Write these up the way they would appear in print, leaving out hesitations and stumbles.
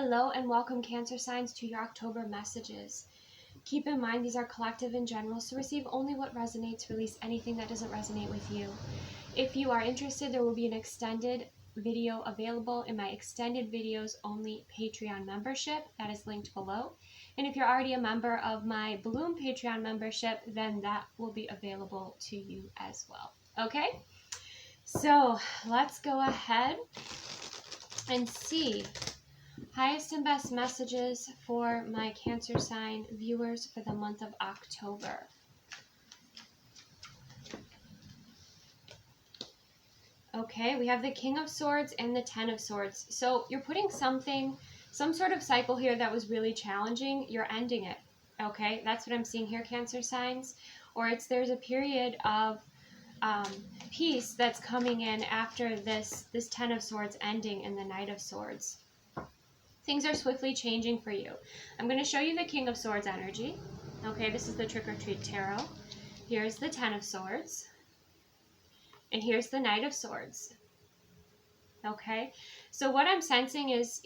Hello and welcome, Cancer signs, to your October messages. Keep in mind these are collective and general, so receive only what resonates, release anything that doesn't resonate with you. If you are interested, there will be an extended video available in my extended videos only Patreon membership that is linked below. And if you're already a member of my Bloom Patreon membership, then that will be available to you as well. Okay? So let's go ahead and see highest and best messages for my Cancer sign viewers for the month of October. Okay, we have the King of Swords and the Ten of Swords. So you're putting some sort of cycle here that was really challenging. You're ending it. Okay, that's what I'm seeing here, Cancer signs. Or there's a period of peace that's coming in after this Ten of Swords ending and the Knight of Swords. Things are swiftly changing for you. I'm going to show you the King of Swords energy. Okay, this is the Trick or Treat Tarot. Here's the Ten of Swords. And here's the Knight of Swords. Okay, so what I'm sensing is,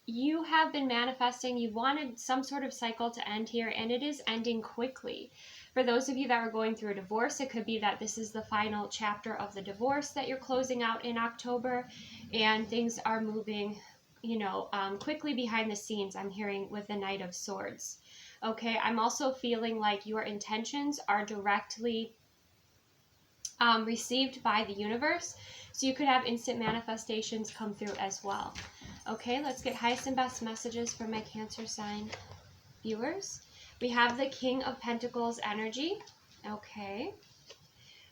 you have been manifesting, you wanted some sort of cycle to end here, and it is ending quickly. For those of you that are going through a divorce, it could be that this is the final chapter of the divorce that you're closing out in October, and things are moving quickly behind the scenes, I'm hearing with the Knight of Swords. Okay, I'm also feeling like your intentions are directly received by the universe. So you could have instant manifestations come through as well. Okay, let's get highest and best messages for my Cancer sign viewers. We have the King of Pentacles energy. Okay.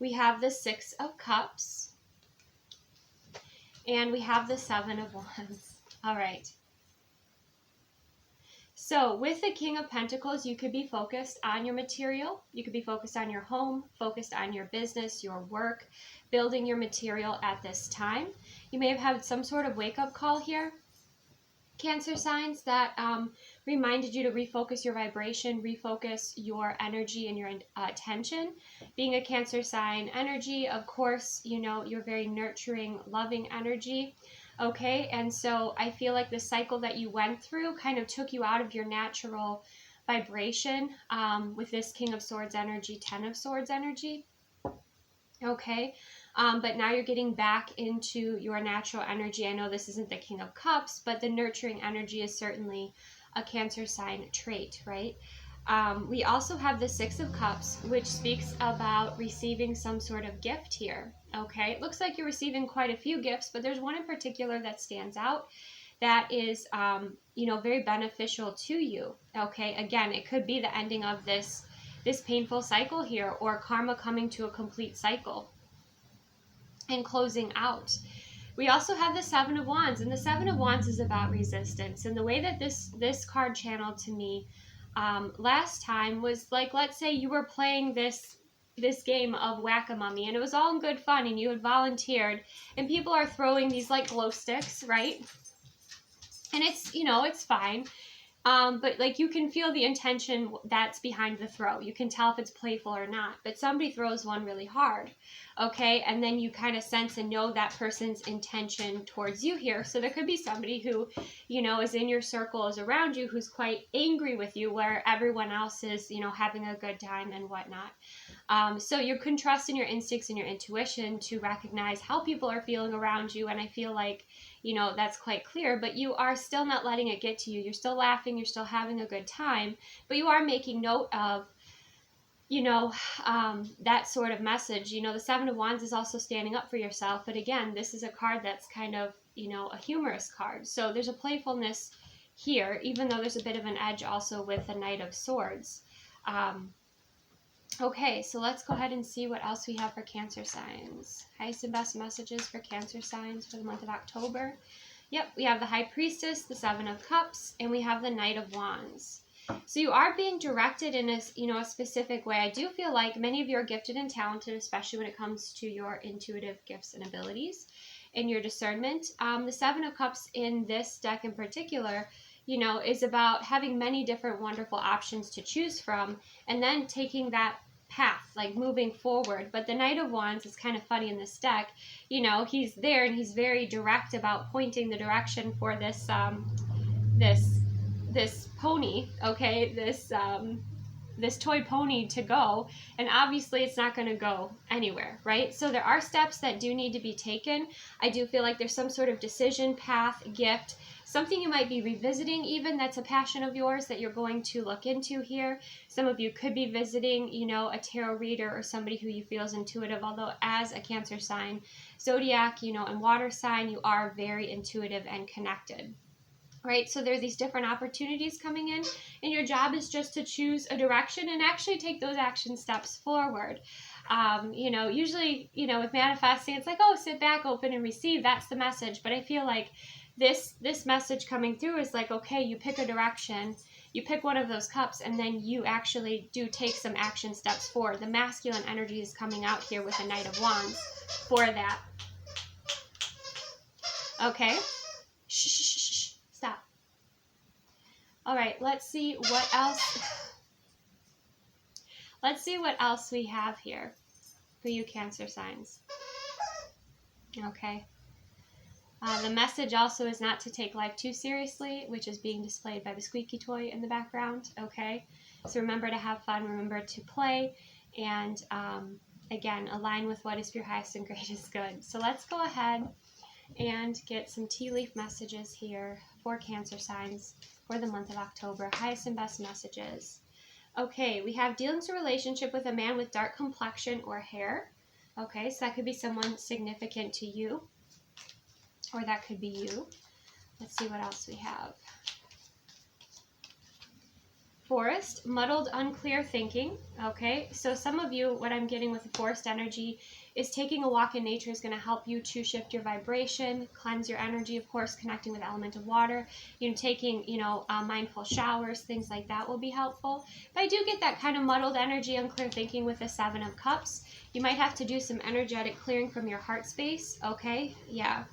We have the Six of Cups. And we have the Seven of Wands. All right. So with the King of Pentacles, you could be focused on your material. You could be focused on your home, focused on your business, your work, building your material at this time. You may have had some sort of wake-up call here, Cancer signs, that reminded you to refocus your vibration, refocus your energy and your attention. Being a Cancer sign energy, of course, you're very nurturing, loving energy. Okay, and so I feel like the cycle that you went through kind of took you out of your natural vibration with this King of Swords energy, Ten of Swords energy. Okay, but now you're getting back into your natural energy. I know this isn't the King of Cups, but the nurturing energy is certainly a Cancer sign trait, right? We also have the Six of Cups, which speaks about receiving some sort of gift here. Okay, it looks like you're receiving quite a few gifts, but there's one in particular that stands out that is, very beneficial to you. Okay, again, it could be the ending of this painful cycle here, or karma coming to a complete cycle and closing out. We also have the Seven of Wands, and the Seven of Wands is about resistance. And the way that this card channeled to me last time was like, let's say you were playing this game of whack-a-mummy, and it was all in good fun, and you had volunteered, and people are throwing these like glow sticks, right? And it's fine. But like you can feel the intention that's behind the throw. You can tell if it's playful or not. But somebody throws one really hard, okay? And then you kind of sense and know that person's intention towards you here. So there could be somebody who, is in your circle, is around you, who's quite angry with you, where everyone else is, having a good time and whatnot. So you can trust in your instincts and your intuition to recognize how people are feeling around you. And I feel like, that's quite clear, but you are still not letting it get to you. You're still laughing, you're still having a good time, but you are making note of, that sort of message. The Seven of Wands is also standing up for yourself. But again, this is a card that's kind of, a humorous card. So there's a playfulness here, even though there's a bit of an edge also with the Knight of Swords. Okay, so let's go ahead and see what else we have for Cancer signs. Highest and best messages for Cancer signs for the month of October. Yep, we have the High Priestess, the Seven of Cups, and we have the Knight of Wands. So you are being directed in a specific way. I do feel like many of you are gifted and talented, especially when it comes to your intuitive gifts and abilities and your discernment. The Seven of Cups in this deck in particular, is about having many different wonderful options to choose from, and then taking that path, like moving forward. But the Knight of Wands is kind of funny in this deck. He's there and he's very direct about pointing the direction for this this pony, okay, this toy pony to go, and obviously it's not going to go anywhere, right? So there are steps that do need to be taken. I do feel like there's some sort of decision, path, gift, something you might be revisiting even that's a passion of yours that you're going to look into here. Some of you could be visiting, you know, a tarot reader or somebody who you feel is intuitive, although as a Cancer sign, Zodiac, you know, and water sign, you are very intuitive and connected. Right, so there are these different opportunities coming in, and your job is just to choose a direction and actually take those action steps forward. You know, usually, you know, with manifesting, it's like, oh, sit back, open, and receive. That's the message. But I feel like this message coming through is like, okay, you pick a direction, you pick one of those cups, and then you actually do take some action steps forward. The masculine energy is coming out here with the Knight of Wands for that. Okay. Shh, shh, shh, shh. Stop. All right, let's see what else. Let's see what else we have here for you Cancer signs. Okay. The message also is not to take life too seriously, which is being displayed by the squeaky toy in the background. Okay. So remember to have fun, remember to play, and again, align with what is for your highest and greatest good. So let's go ahead and get some tea leaf messages here for Cancer signs for the month of October. Highest and best messages. Okay, we have dealings a relationship with a man with dark complexion or hair. Okay, so that could be someone significant to you, or that could be you. Let's see what else we have. Forest, muddled, unclear thinking. Okay, so some of you, what I'm getting with the forest energy is taking a walk in nature is going to help you to shift your vibration, cleanse your energy, of course, connecting with the element of water. You know, taking, you know, mindful showers, things like that will be helpful. But I do get that kind of muddled energy, unclear thinking with the Seven of Cups. You might have to do some energetic clearing from your heart space. Okay, yeah.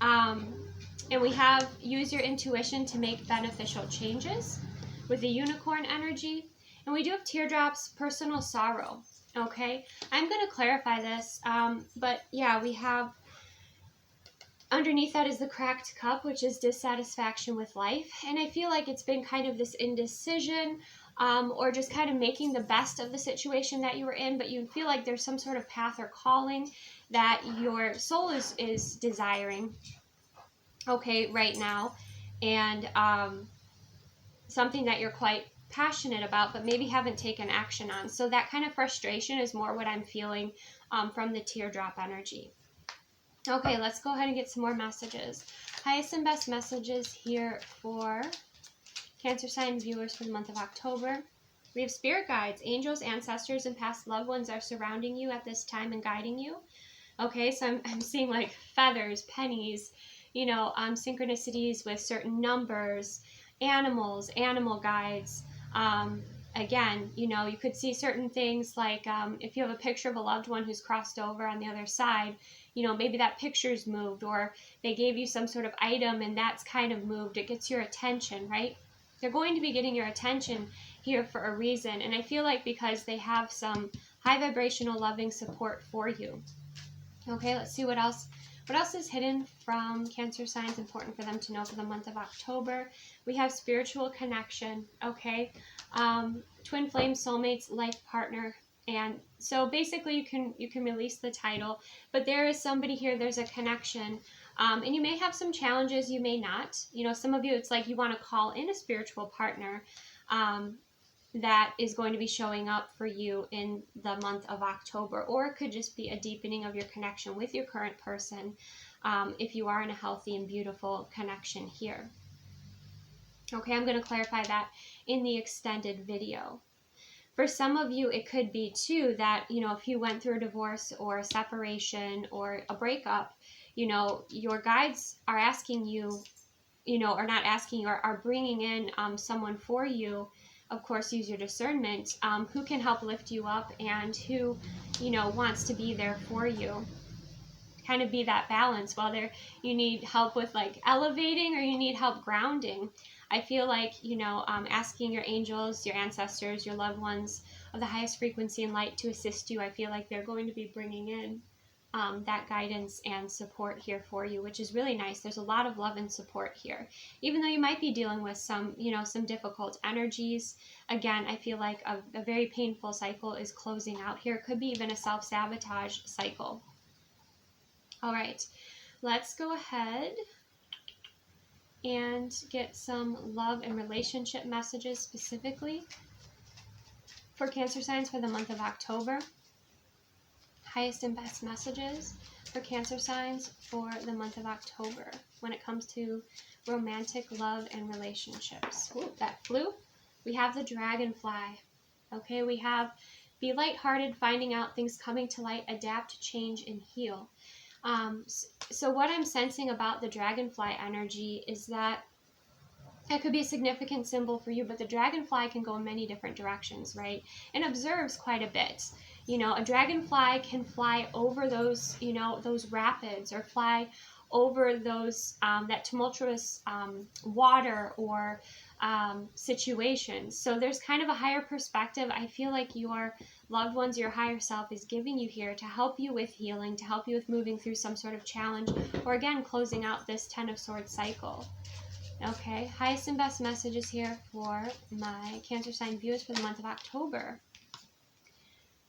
And we have use your intuition to make beneficial changes with the unicorn energy. And we do have teardrops, personal sorrow. Okay, I'm going to clarify this, but yeah, we have underneath that is the cracked cup, which is dissatisfaction with life. And I feel like it's been kind of this indecision, or just kind of making the best of the situation that you were in, but you feel like there's some sort of path or calling that your soul is desiring, okay, right now, and something that you're quite passionate about but maybe haven't taken action on. So that kind of frustration is more what I'm feeling from the teardrop energy. Okay, let's go ahead and get some more messages. Highest and best messages here for Cancer sign viewers for the month of October. We have spirit guides, angels, ancestors, and past loved ones are surrounding you at this time and guiding you. Okay, so I'm seeing like feathers, pennies, you know, synchronicities with certain numbers, animals, animal guides. Again, you know, you could see certain things like if you have a picture of a loved one who's crossed over on the other side, you know, maybe that picture's moved, or they gave you some sort of item and that's kind of moved. It gets your attention, right? They're going to be getting your attention here for a reason. And I feel like because they have some high vibrational loving support for you. Okay, let's see what else. What else is hidden from Cancer signs, important for them to know for the month of October? We have spiritual connection, okay? Twin flame, soulmates, life partner. And so basically you can release the title, but there is somebody here, there's a connection. And you may have some challenges, you may not. You know, some of you, it's like you want to call in a spiritual partner that is going to be showing up for you in the month of October, or it could just be a deepening of your connection with your current person if you are in a healthy and beautiful connection here. Okay, I'm going to clarify that in the extended video. For some of you, it could be too that, you know, if you went through a divorce or a separation or a breakup, you know, your guides are asking you, you know, or not asking you, are bringing in someone for you. Of course, use your discernment, who can help lift you up and who, you know, wants to be there for you. Kind of be that balance, whether you need help with like elevating or you need help grounding. I feel like, you know, asking your angels, your ancestors, your loved ones of the highest frequency and light to assist you, I feel like they're going to be bringing in that guidance and support here for you, which is really nice. There's a lot of love and support here, even though you might be dealing with some, you know, some difficult energies. Again, I feel like a very painful cycle is closing out here. It could be even a self-sabotage cycle. All right, let's go ahead and get some love and relationship messages specifically for Cancer signs for the month of October. Highest and best messages for Cancer signs for the month of October when it comes to romantic love and relationships. Ooh, that flew. We have the dragonfly. Okay, we have be lighthearted, finding out things coming to light, adapt, change, and heal. So what I'm sensing about the dragonfly energy is that it could be a significant symbol for you, but the dragonfly can go in many different directions, right? And observes quite a bit. You know, a dragonfly can fly over those, you know, those rapids, or fly over those, that tumultuous water or situations. So there's kind of a higher perspective. I feel like your loved ones, your higher self, is giving you here to help you with healing, to help you with moving through some sort of challenge, or again, closing out this 10 of Swords cycle. Okay, highest and best messages here for my Cancer sign viewers for the month of October.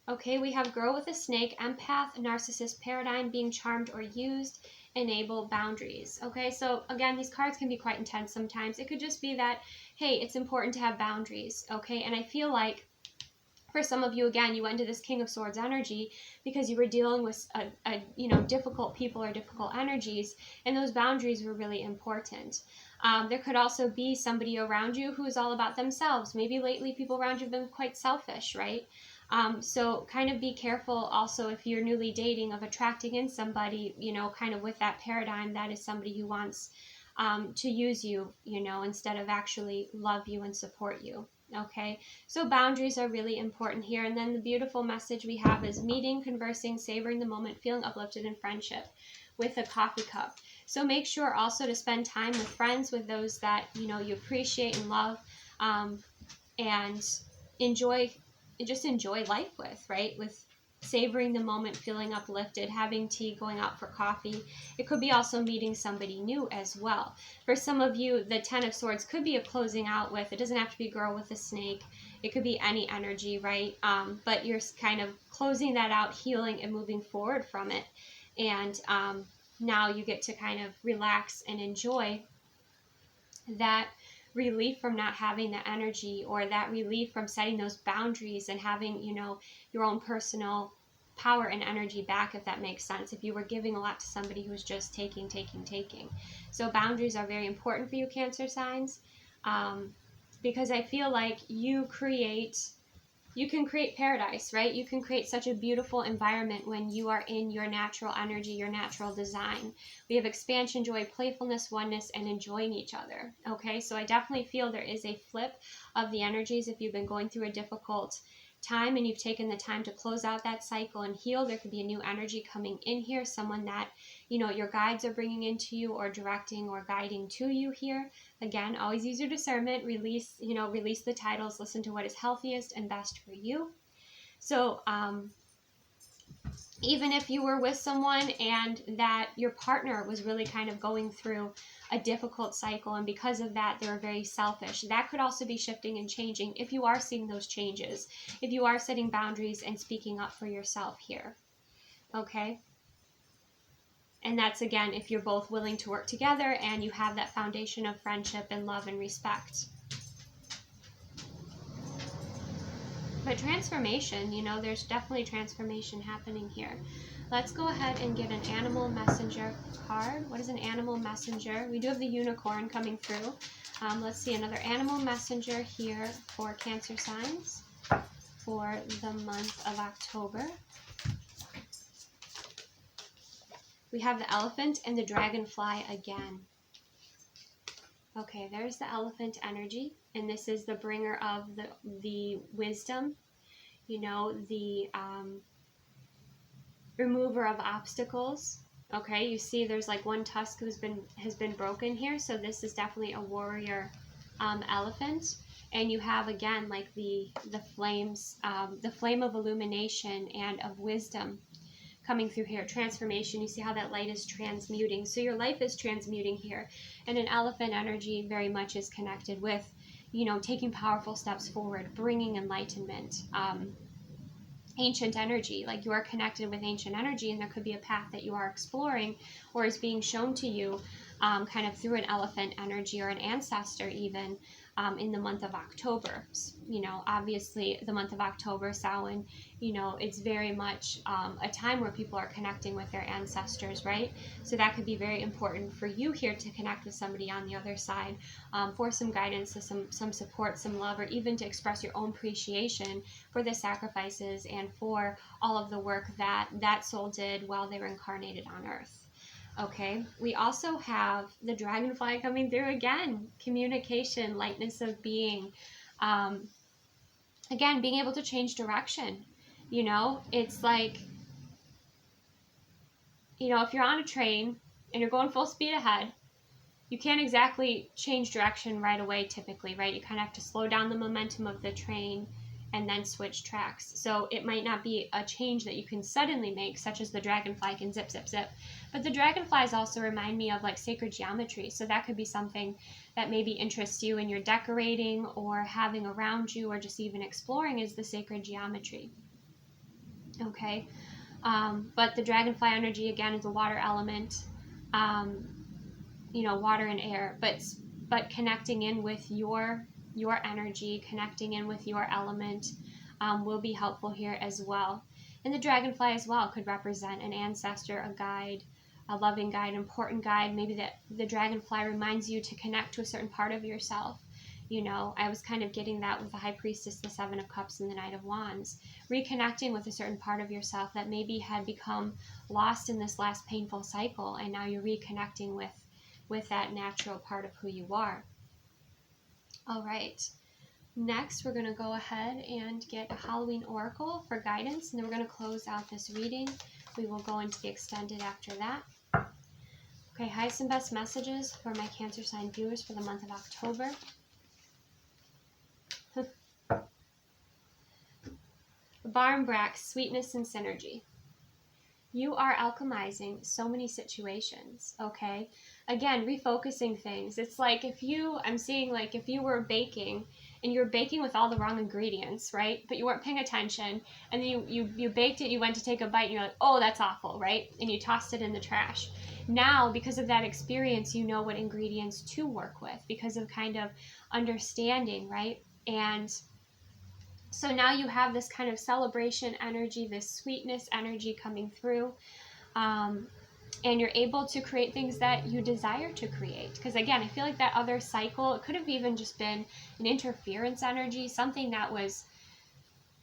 Okay, we have grow with a snake, empath, narcissist paradigm, being charmed or used, enable boundaries. Okay, so again, these cards can be quite intense sometimes. It could just be that, hey, it's important to have boundaries. Okay, and I feel like for some of you, again, you went into this King of Swords energy because you were dealing with you know, difficult people or difficult energies, and those boundaries were really important. There could also be somebody around you who is all about themselves. Maybe lately people around you have been quite selfish, right? So kind of be careful also if you're newly dating of attracting in somebody, you know, kind of with that paradigm that is somebody who wants to use you, you know, instead of actually love you and support you. Okay, so boundaries are really important here. And then the beautiful message we have is meeting, conversing, savoring the moment, feeling uplifted in friendship with a coffee cup. So make sure also to spend time with friends, with those that, you know, you appreciate and love, and just enjoy life with, right? With savoring the moment, feeling uplifted, having tea, going out for coffee. It could be also meeting somebody new as well. For some of you, the 10 of Swords could be a closing out with, it doesn't have to be girl with a snake. It could be any energy, right? But you're kind of closing that out, healing and moving forward from it. And now you get to kind of relax and enjoy that relief from not having the energy, or that relief from setting those boundaries and having, you know, your own personal power and energy back, if that makes sense. If you were giving a lot to somebody who was just taking. So boundaries are very important for you, Cancer signs, because I feel like you can create paradise, right? You can create such a beautiful environment when you are in your natural energy, your natural design. We have expansion, joy, playfulness, oneness, and enjoying each other. Okay, so I definitely feel there is a flip of the energies. If you've been going through a difficult time and you've taken the time to close out that cycle and heal, there could be a new energy coming in here, someone that, you know, your guides are bringing into you, or directing or guiding to you here. Again, always use your discernment, release the titles, listen to what is healthiest and best for you. So even if you were with someone and that your partner was really kind of going through a difficult cycle, and because of that they were very selfish, that could also be shifting and changing if you are seeing those changes, if you are setting boundaries and speaking up for yourself here. Okay, and that's, again, if you're both willing to work together and you have that foundation of friendship and love and respect. But transformation, you know, there's definitely transformation happening here. Let's go ahead and get an animal messenger card. What is an animal messenger? We do have the unicorn coming through. Let's see another animal messenger here for Cancer signs for the month of October. We have the elephant and the dragonfly again. Okay, there's the elephant energy, and this is the bringer of the wisdom, you know, the remover of obstacles. Okay, you see there's like one tusk has been broken here, so this is definitely a warrior elephant. And you have, again, like the flames, the flame of illumination and of wisdom coming through here. Transformation. You see how that light is transmuting. So your life is transmuting here. And an elephant energy very much is connected with, you know, taking powerful steps forward, bringing enlightenment. Ancient energy, like you are connected with ancient energy, and there could be a path that you are exploring or is being shown to you kind of through an elephant energy or an ancestor even in the month of October. You know, obviously the month of October, Samhain, you know, it's very much a time where people are connecting with their ancestors, right? So that could be very important for you here to connect with somebody on the other side for some guidance, some support, some love, or even to express your own appreciation for the sacrifices and for all of the work that that soul did while they were incarnated on Earth. Okay, we also have the dragonfly coming through again. Communication, lightness of being. Again, being able to change direction. You know, it's like, you know, if you're on a train and you're going full speed ahead, you can't exactly change direction right away typically, right? You kind of have to slow down the momentum of the train and then switch tracks. So it might not be a change that you can suddenly make, such as the dragonfly can zip, zip, zip. But the dragonflies also remind me of like sacred geometry. So that could be something that maybe interests you in your decorating or having around you or just even exploring, is the sacred geometry. Okay. But the dragonfly energy, again, is a water element, you know, water and air, but connecting in with your energy, connecting in with your element will be helpful here as well. And the dragonfly as well could represent an ancestor, a guide, a loving guide, important guide. Maybe that the dragonfly reminds you to connect to a certain part of yourself. You know, I was kind of getting that with the High Priestess, the Seven of Cups, and the Knight of Wands. Reconnecting with a certain part of yourself that maybe had become lost in this last painful cycle, and now you're reconnecting with that natural part of who you are. All right. Next, we're going to go ahead and get a Halloween oracle for guidance, and then we're going to close out this reading. We will go into the extended after that. Okay, highest and best messages for my Cancer sign viewers for the month of October. Barmbrack, sweetness and synergy. You are alchemizing so many situations, okay? Again, refocusing things. It's like I'm seeing like if you were baking and you were baking with all the wrong ingredients, right? But you weren't paying attention, and then you baked it, you went to take a bite, and you're like, oh, that's awful, right? And you tossed it in the trash. Now, because of that experience, you know what ingredients to work with because of kind of understanding, right? And so now you have this kind of celebration energy, this sweetness energy coming through, and you're able to create things that you desire to create. Because again, I feel like that other cycle, it could have even just been an interference energy, something that was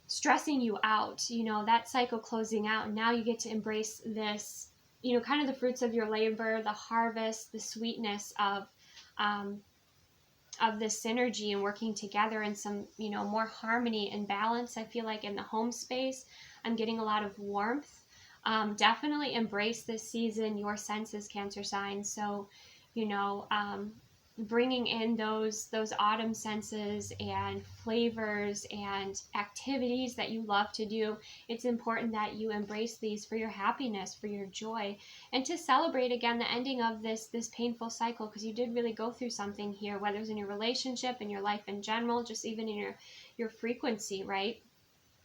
stressing you out, you know, that cycle closing out. And now you get to embrace this, you know, kind of the fruits of your labor, the harvest, the sweetness of this synergy and working together in some, you know, more harmony and balance. I feel like in the home space, I'm getting a lot of warmth. Definitely embrace this season, your senses, Cancer signs. So, you know, bringing in those autumn senses and flavors and activities that you love to do. It's important that you embrace these for your happiness, for your joy, and to celebrate again the ending of this painful cycle, because you did really go through something here, whether it's in your relationship, in your life in general, just even in your frequency, right?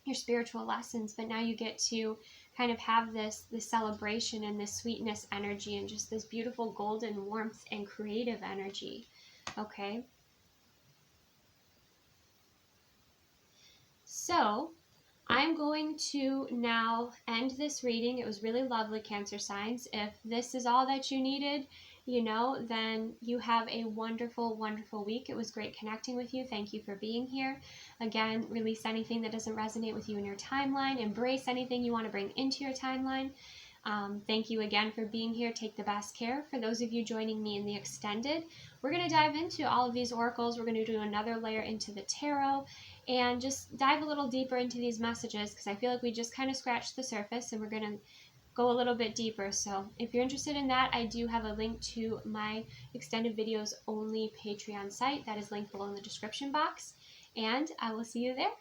Your spiritual lessons. But now you get to kind of have this celebration and this sweetness energy and just this beautiful golden warmth and creative energy. Okay. So I'm going to now end this reading. It was really lovely, Cancer signs. If this is all that you needed, you know, then you have a wonderful, wonderful week. It was great connecting with you. Thank you for being here. Again, release anything that doesn't resonate with you in your timeline. Embrace anything you want to bring into your timeline. Thank you again for being here. Take the best care. For those of you joining me in the extended, we're going to dive into all of these oracles. We're going to do another layer into the tarot and just dive a little deeper into these messages, because I feel like we just kind of scratched the surface and we're going to go a little bit deeper. So if you're interested in that, I do have a link to my extended videos only Patreon site. That is linked below in the description box, and I will see you there.